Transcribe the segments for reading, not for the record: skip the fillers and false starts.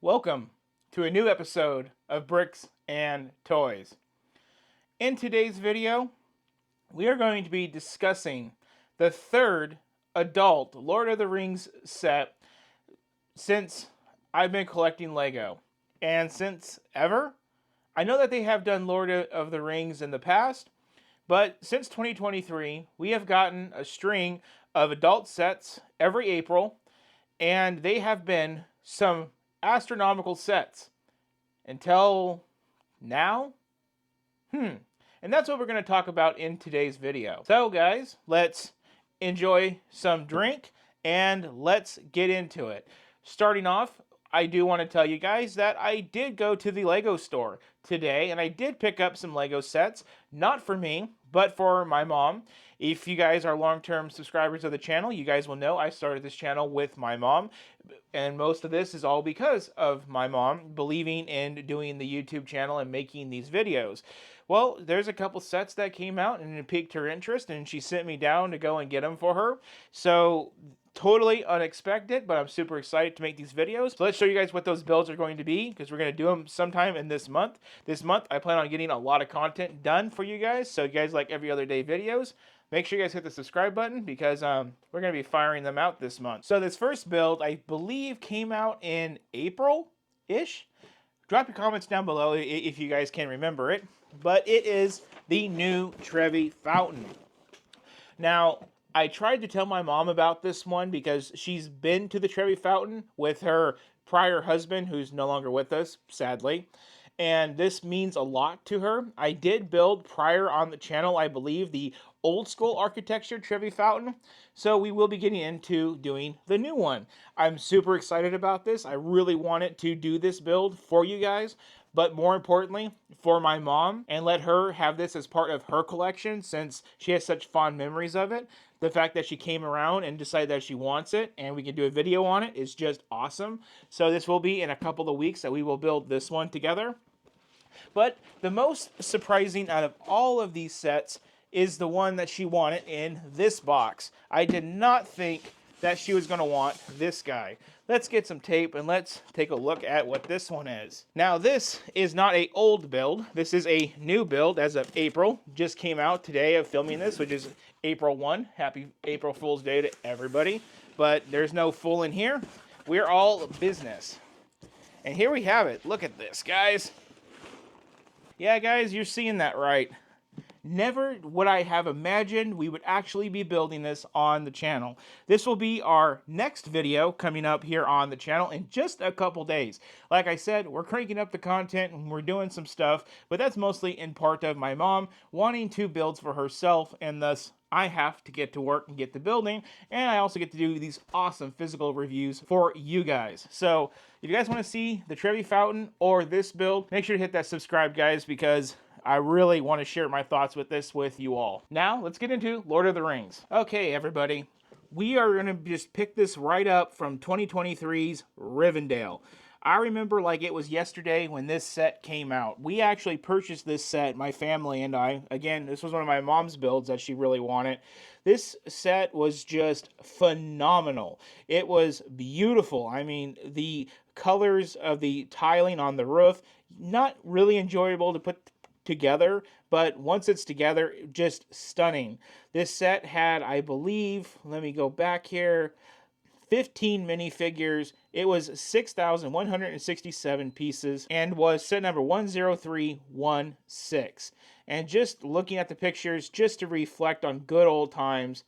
Welcome to a new episode of Bricks and Toys. In today's video, we are going to be discussing the third adult Lord of the Rings set since I've been collecting Lego. And since ever, I know that they have done Lord of the Rings in the past, but since 2023, we have gotten a string of adult sets every April, and they have been some astronomical sets until now. And that's what we're going to talk about in today's video. So guys, let's enjoy some drink and let's get into it. Starting off, I do want to tell you guys that I did go to the Lego store today and I did pick up some Lego sets, not for me, but for my mom. If you guys are long-term subscribers of the channel, you guys will know I started this channel with my mom. And most of this is all because of my mom believing in doing the YouTube channel and making these videos. Well, there's a couple sets that came out and it piqued her interest and she sent me down to go and get them for her. So totally unexpected, but I'm super excited to make these videos. So let's show you guys what those builds are going to be, because we're going to do them sometime in this month. This month, I plan on getting a lot of content done for you guys. So you guys like every other day videos. Make sure you guys hit the subscribe button because we're going to be firing them out this month. So this first build, I believe, came out in April-ish. Drop your comments down below if you guys can remember it. But it is the new Trevi Fountain. Now, I tried to tell my mom about this one because she's been to the Trevi Fountain with her prior husband, who's no longer with us, sadly. And this means a lot to her. I did build prior on the channel, I believe, the old school architecture Trevi Fountain. So we will be getting into doing the new one. I'm super excited about this. I really wanted to do this build for you guys, but more importantly, for my mom, and let her have this as part of her collection since she has such fond memories of it. The fact that she came around and decided that she wants it and we can do a video on it is just awesome. So this will be in a couple of weeks that we will build this one together. But the most surprising out of all of these sets is the one that she wanted in this box. I did not think that she was going to want this guy. Let's get some tape and let's take a look at what this one is. Now this is not an old build. This is a new build as of April. Just came out today of filming this, which is April 1. Happy April Fool's Day to everybody. But there's no fool in here. We're all business. And here we have it. Look at this, guys. Yeah, guys, you're seeing that right. Never would I have imagined we would actually be building this on the channel. This will be our next video coming up here on the channel in just a couple days. Like I said, we're cranking up the content and we're doing some stuff, but that's mostly in part of my mom wanting two builds for herself, and thus I have to get to work and get to building, and I also get to do these awesome physical reviews for you guys. So if you guys want to see the Trevi Fountain or this build, make sure to hit that subscribe, guys, because I really want to share my thoughts with this with you all. Now, let's get into Lord of the Rings. Okay, everybody. We are going to just pick this right up from 2023's Rivendell. I remember like it was yesterday when this set came out. We actually purchased this set, my family and I. Again, this was one of my mom's builds that she really wanted. This set was just phenomenal. It was beautiful. I mean, the colors of the tiling on the roof, not really enjoyable to put together, but once it's together, just stunning. This set had, I believe, let me go back here, 15 minifigures. It was 6,167 pieces and was set number 10316. And just looking at the pictures, just to reflect on good old times,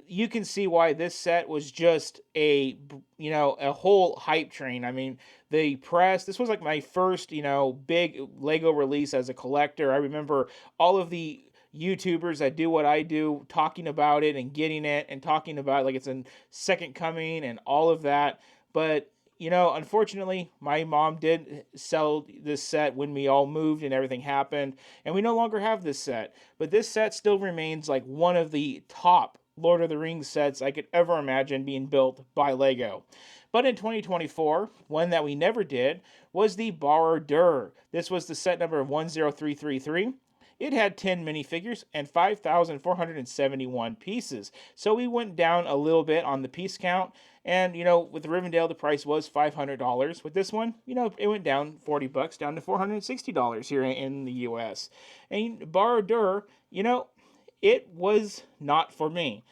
you can see why this set was just a whole hype train. I mean, the press, this was like my first, big Lego release as a collector. I remember all of the YouTubers that do what I do talking about it and getting it and talking about like it's a second coming and all of that. But unfortunately, my mom did sell this set when we all moved and everything happened, and we no longer have this set. But this set still remains like one of the top Lord of the Rings sets I could ever imagine being built by Lego. But in 2024, one that we never did was the Borrowed. This was the set number of 10333. it had 10 minifigures and 5,471 pieces. So we went down a little bit on the piece count. And, with Rivendell, the price was $500. With this one, it went down $40, down to $460 here in the US. And Dur, it was not for me.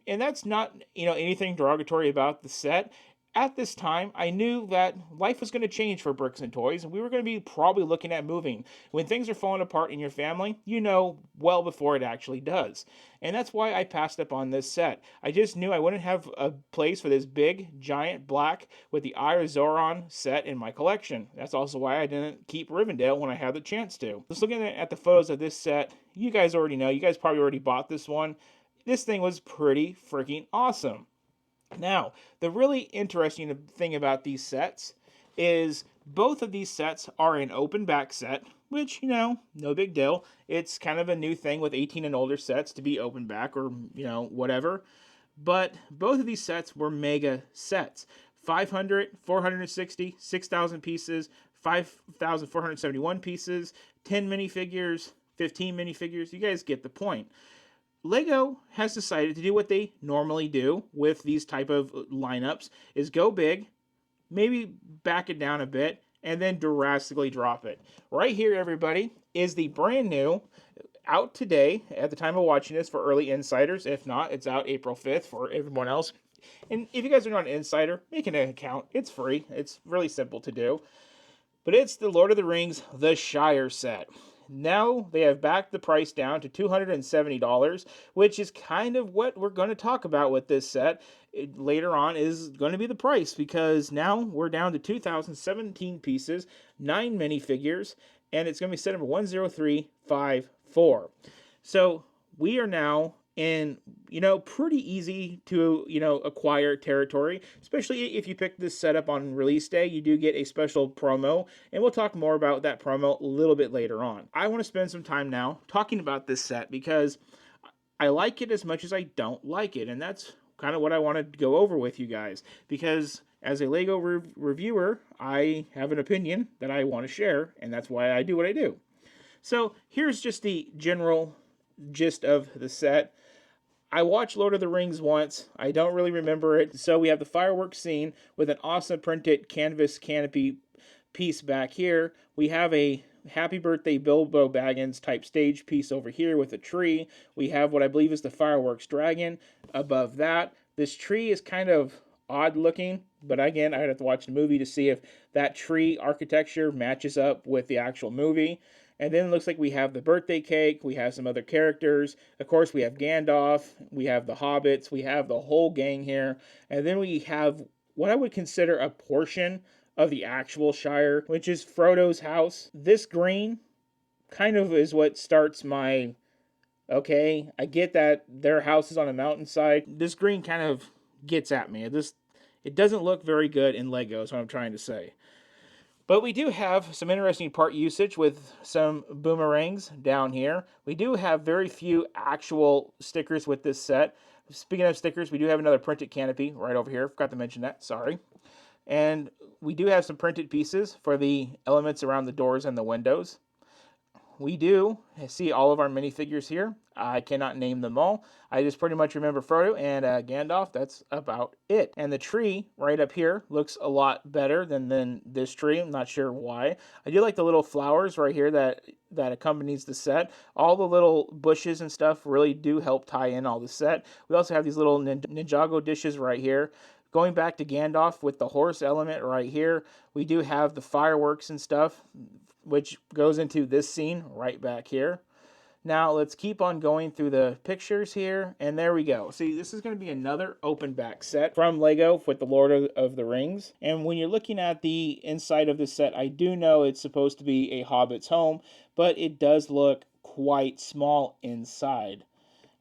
And that's not, anything derogatory about the set. At this time, I knew that life was going to change for Bricks and Toys, and we were going to be probably looking at moving. When things are falling apart in your family, you know well before it actually does. And that's why I passed up on this set. I just knew I wouldn't have a place for this big, giant black with the Eye of Sauron set in my collection. That's also why I didn't keep Rivendell when I had the chance to. Just looking at the photos of this set, you guys already know. You guys probably already bought this one. This thing was pretty freaking awesome. Now, the really interesting thing about these sets is both of these sets are an open back set, which, no big deal. It's kind of a new thing with 18 and older sets to be open back or, whatever. But both of these sets were mega sets. 500, 460, 6,000 pieces, 5,471 pieces, 10 minifigures, 15 minifigures. You guys get the point. Lego has decided to do what they normally do with these type of lineups, is go big, maybe back it down a bit, and then drastically drop it. Right here, everybody, is the brand new, out today, at the time of watching this for early insiders. If not, it's out April 5th for everyone else. And if you guys are not an insider, make an account. It's free. It's really simple to do. But it's the Lord of the Rings, the Shire set. Now they have backed the price down to $270, which is kind of what we're going to talk about with this set. Later on is going to be the price, because now we're down to 2,017 pieces, 9 minifigures, and it's going to be set number 10354. So we are now in, pretty easy to, acquire territory, especially if you pick this setup on release day. You do get a special promo, and we'll talk more about that promo a little bit later on. I want to spend some time now talking about this set because I like it as much as I don't like it, and that's kind of what I want to go over with you guys, because as a Lego reviewer, I have an opinion that I want to share, and that's why I do what I do. So here's just the general gist of the set. I watched Lord of the Rings once. I don't really remember it. So we have the fireworks scene with an awesome printed canvas canopy piece back here. We have a Happy Birthday Bilbo Baggins type stage piece over here with a tree. We have what I believe is the fireworks dragon above that. This tree is kind of odd looking, but again, I'd have to watch the movie to see if that tree architecture matches up with the actual movie. And then it looks like we have the birthday cake, we have some other characters. Of course, we have Gandalf, we have the hobbits, we have the whole gang here. And then we have what I would consider a portion of the actual Shire, which is Frodo's house. This green kind of is what starts my, okay, I get that their house is on a mountainside. This green kind of gets at me. It doesn't look very good in Lego, is what I'm trying to say. But we do have some interesting part usage with some boomerangs down here. We do have very few actual stickers with this set. Speaking of stickers, we do have another printed canopy right over here. Forgot to mention that, sorry. And we do have some printed pieces for the elements around the doors and the windows. We do see all of our minifigures here. I cannot name them all. I just pretty much remember Frodo and Gandalf. That's about it. And the tree right up here looks a lot better than this tree. I'm not sure why. I do like the little flowers right here that accompanies the set. All the little bushes and stuff really do help tie in all the set. We also have these little Ninjago dishes right here. Going back to Gandalf with the horse element right here, we do have the fireworks and stuff, which goes into this scene right back here. Now let's keep on going through the pictures here, and there we go. See, this is going to be another open back set from Lego with the Lord of the Rings. And when you're looking at the inside of this set, I do know it's supposed to be a Hobbit's home, but it does look quite small inside.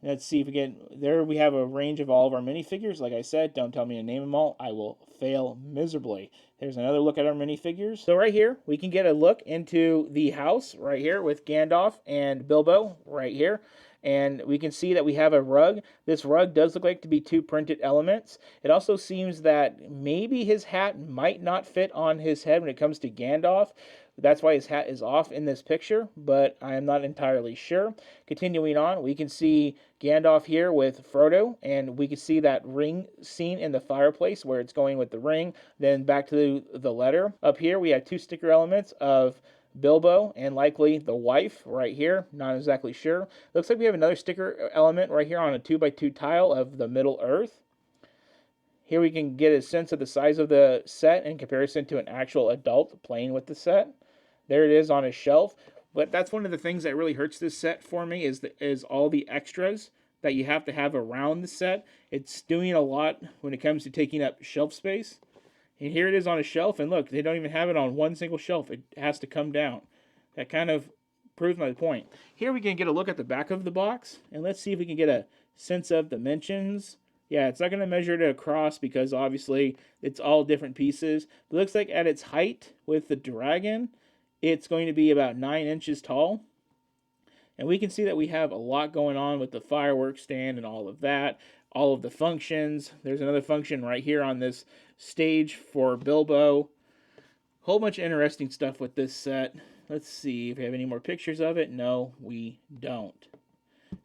Let's see if we get, there we have a range of all of our minifigures. Like I said, don't tell me to name them all. I will fail miserably. There's another look at our minifigures. So right here, we can get a look into the house right here with Gandalf and Bilbo right here. And we can see that we have a rug. This rug does look like to be two printed elements. It also seems that maybe his hat might not fit on his head when it comes to Gandalf. That's why his hat is off in this picture, but I am not entirely sure. Continuing on, we can see Gandalf here with Frodo, and we can see that ring scene in the fireplace where it's going with the ring. Then back to the letter. Up here, we have two sticker elements of Bilbo and likely the wife right here. Not exactly sure. Looks like we have another sticker element right here on a 2x2 tile of the Middle Earth. Here we can get a sense of the size of the set in comparison to an actual adult playing with the set. There it is on a shelf. But that's one of the things that really hurts this set for me is all the extras that you have to have around the set. It's doing a lot when it comes to taking up shelf space. And here it is on a shelf, and look, they don't even have it on one single shelf. It has to come down. That kind of proves my point. Here we can get a look at the back of the box, and let's see if we can get a sense of dimensions. Yeah, it's not going to measure it across because obviously it's all different pieces. It looks like at its height with the dragon, it's going to be about 9 inches tall. And we can see that we have a lot going on with the fireworks stand and all of that. All of the functions. There's another function right here on this stage for Bilbo. Whole bunch of interesting stuff with this set. Let's see if we have any more pictures of it. No, we don't.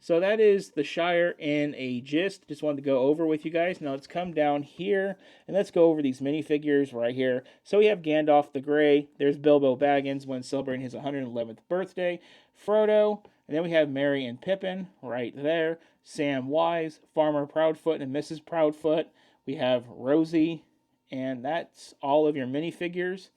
So that is the Shire in a gist. Just wanted to go over with you guys. Now let's come down here and let's go over these minifigures right here. So we have Gandalf the Grey. There's Bilbo Baggins when celebrating his 111th birthday. Frodo. And then we have Merry and Pippin right there. Sam Wise, Farmer Proudfoot, and Mrs. Proudfoot. We have Rosie. And that's all of your minifigures.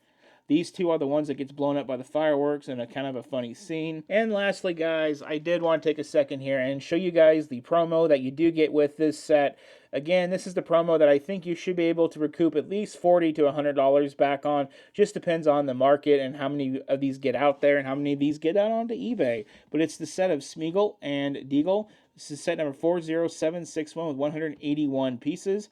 These two are the ones that gets blown up by the fireworks in a kind of a funny scene. And lastly, guys, I did want to take a second here and show you guys the promo that you do get with this set. Again, this is the promo that I think you should be able to recoup at least $40 to $100 back on. Just depends on the market and how many of these get out there and how many of these get out onto eBay. But it's the set of Smeagol and Deagle. This is set number 40761 with 181 pieces.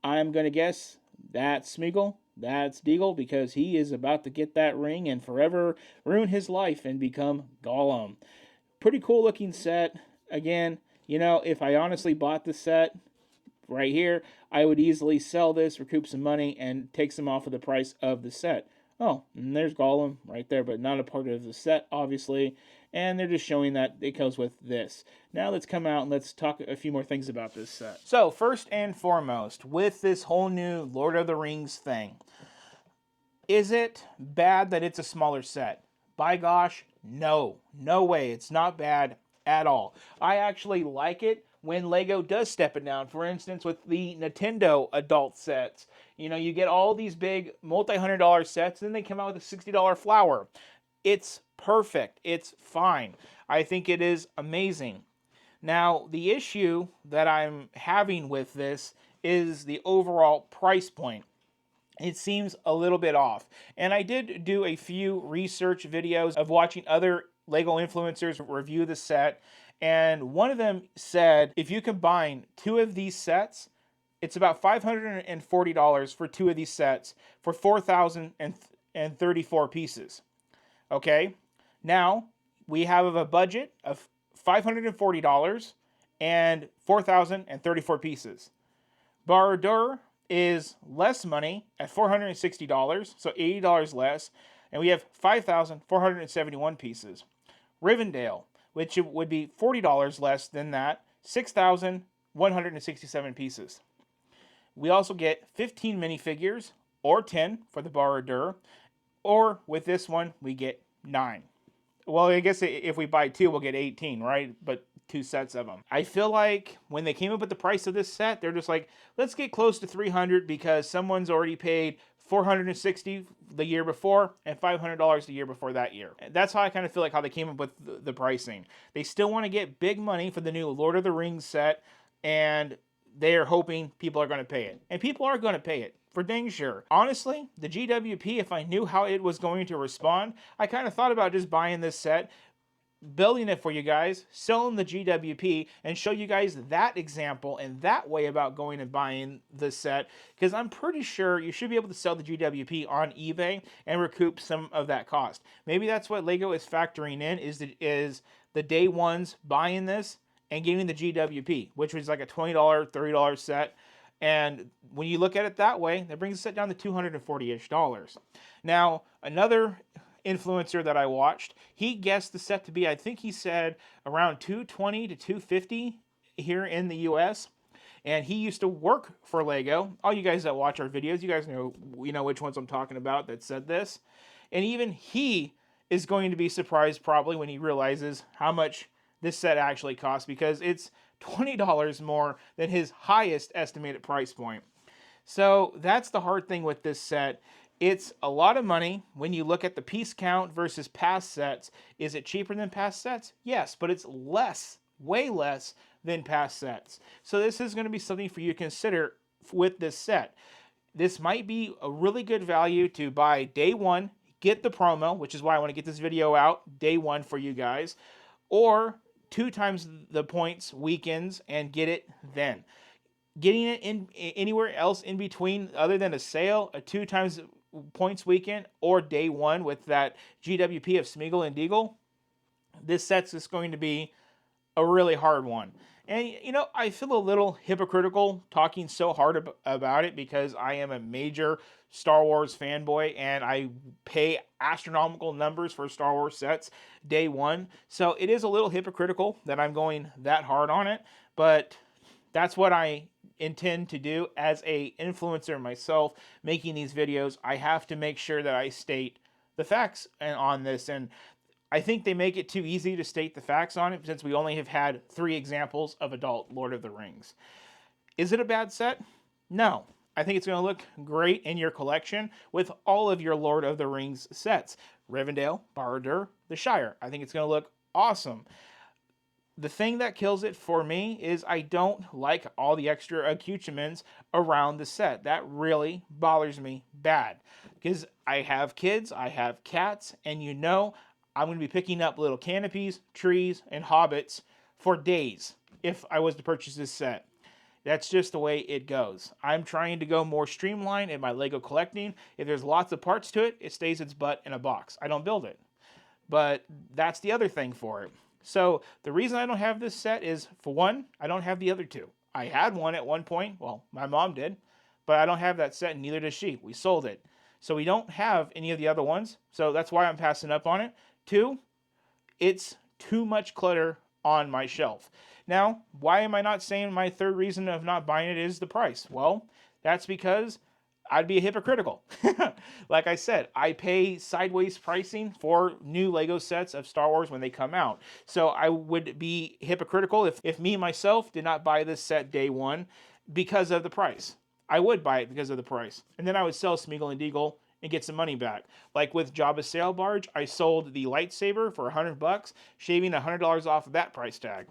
I'm going to guess that's Smeagol. That's Deagle because he is about to get that ring and forever ruin his life and become Gollum. Pretty cool looking set. Again, you know, if I honestly bought the set right here, I would easily sell this, recoup some money, and take some off of the price of the set. Oh, and there's Gollum right there, but not a part of the set, obviously. And they're just showing that it goes with this. Now let's come out and let's talk a few more things about this set. So first and foremost, with this whole new Lord of the Rings thing, is it bad that it's a smaller set? By gosh, no. No way. It's not bad at all. I actually like it when Lego does step it down. For instance, with the Nintendo adult sets. You know, you get all these big multi-$100 sets, and then they come out with a $60 flower. It's perfect. It's fine. I think it is amazing. Now, the issue that I'm having with this is the overall price point. It seems a little bit off. And I did do a few research videos of watching other Lego influencers review the set. And one of them said, if you combine two of these sets, it's about $540 for two of these sets for 4,034 pieces. Okay? Now, we have a budget of $540 and 4,034 pieces. Bar-O-Dur is less money at $460, so $80 less, and we have 5,471 pieces. Rivendell, which would be $40 less than that, 6,167 pieces. We also get 15 minifigures, or 10 for the Bar-O-Dur, or with this one, we get 9. Well, I guess if we buy 2, we'll get 18, right? But 2 sets of them. I feel like when they came up with the price of this set, they're just like, let's get close to $300 because someone's already paid $460 the year before and $500 the year before that year. That's how I kind of feel like how they came up with the pricing. They still want to get big money for the new Lord of the Rings set, and they're hoping people are going to pay it. And people are going to pay it. For dang sure. Honestly, the GWP, if I knew how it was going to respond, I kind of thought about just buying this set, building it for you guys, selling the GWP, and show you guys that example and that way about going and buying the set, because I'm pretty sure you should be able to sell the GWP on eBay and recoup some of that cost. Maybe that's what Lego is factoring in, is the day ones buying this and getting the GWP, which was like a $20, $30 set. And when you look at it that way, that brings the set down to $240-ish. Now, another influencer that I watched, he guessed the set to be, I think he said around 220 to 250 here in the US. And he used to work for Lego. All you guys that watch our videos, you guys know, we know which ones I'm talking about that said this. And even he is going to be surprised probably when he realizes how much this set actually costs, because it's $20 more than his highest estimated price point. So that's the hard thing with this set. It's a lot of money when you look at the piece count versus past sets. Is it cheaper than past sets? Yes, but it's less, way less than past sets. So this is going to be something for you to consider with this set. This might be a really good value to buy day one, get the promo, which is why I want to get this video out day one for you guys, or 2 times the points weekends and get it then. Getting it in anywhere else in between other than a sale, a 2 times points weekend, or day one with that GWP of Smeagol and Deagle, this set's just going to be a really hard one. And, you know, I feel a little hypocritical talking so hard about it because I am a major Star Wars fanboy and I pay astronomical numbers for Star Wars sets day one. So it is a little hypocritical that I'm going that hard on it, but that's what I intend to do as a influencer myself making these videos. I have to make sure that I state the facts on this, and I think they make it too easy to state the facts on it since we only have had 3 examples of adult Lord of the Rings. Is it a bad set? No. I think it's going to look great in your collection with all of your Lord of the Rings sets. Rivendell, Barad-dûr, the Shire. I think it's going to look awesome. The thing that kills it for me is I don't like all the extra accoutrements around the set. That really bothers me bad because I have kids, I have cats, and you know I'm going to be picking up little canopies, trees, and hobbits for days if I was to purchase this set. That's just the way it goes. I'm trying to go more streamlined in my Lego collecting. If there's lots of parts to it, it stays its butt in a box. I don't build it. But that's the other thing for it. So the reason I don't have this set is, for one, I don't have the other 2. I had one at one point. Well, my mom did. But I don't have that set, and neither does she. We sold it. So we don't have any of the other ones. So that's why I'm passing up on it. 2, it's too much clutter on my shelf. Now, why am I not saying my third reason of not buying it is the price? Well, that's because I'd be hypocritical. Like I said, I pay sideways pricing for new Lego sets of Star Wars when they come out. So I would be hypocritical if me, myself, did not buy this set day one because of the price. I would buy it because of the price. And then I would sell Smeagol and Deagle and get some money back. Like with Jabba's Sail Barge, I sold the lightsaber for $100, shaving $100 off of that price tag.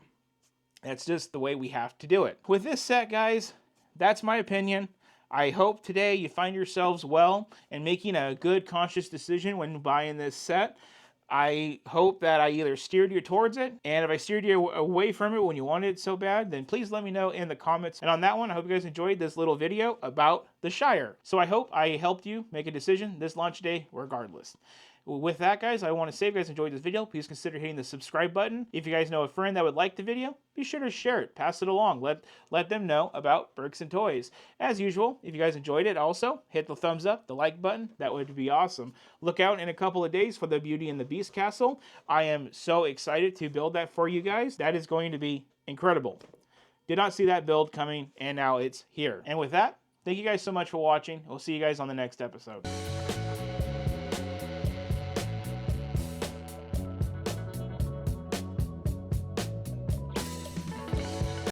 That's just the way we have to do it. With this set, guys, that's my opinion. I hope today you find yourselves well and making a good conscious decision when buying this set. I hope that I either steered you towards it, and if I steered you away from it when you wanted it so bad, then please let me know in the comments. And on that one, I hope you guys enjoyed this little video about the Shire. So I hope I helped you make a decision this launch day regardless. With that, guys, I want to say if you guys enjoyed this video, please consider hitting the subscribe button. If you guys know a friend that would like the video, be sure to share it, pass it along, let them know about Bricks and Toys. As usual, if you guys enjoyed it, also hit the thumbs up, the like button. That would be awesome. Look out in a couple of days for the Beauty and the Beast castle. I am so excited to build that for you guys. That is going to be incredible. Did not see that build coming, and now it's here. And with that, thank you guys so much for watching. We'll see you guys on the next episode.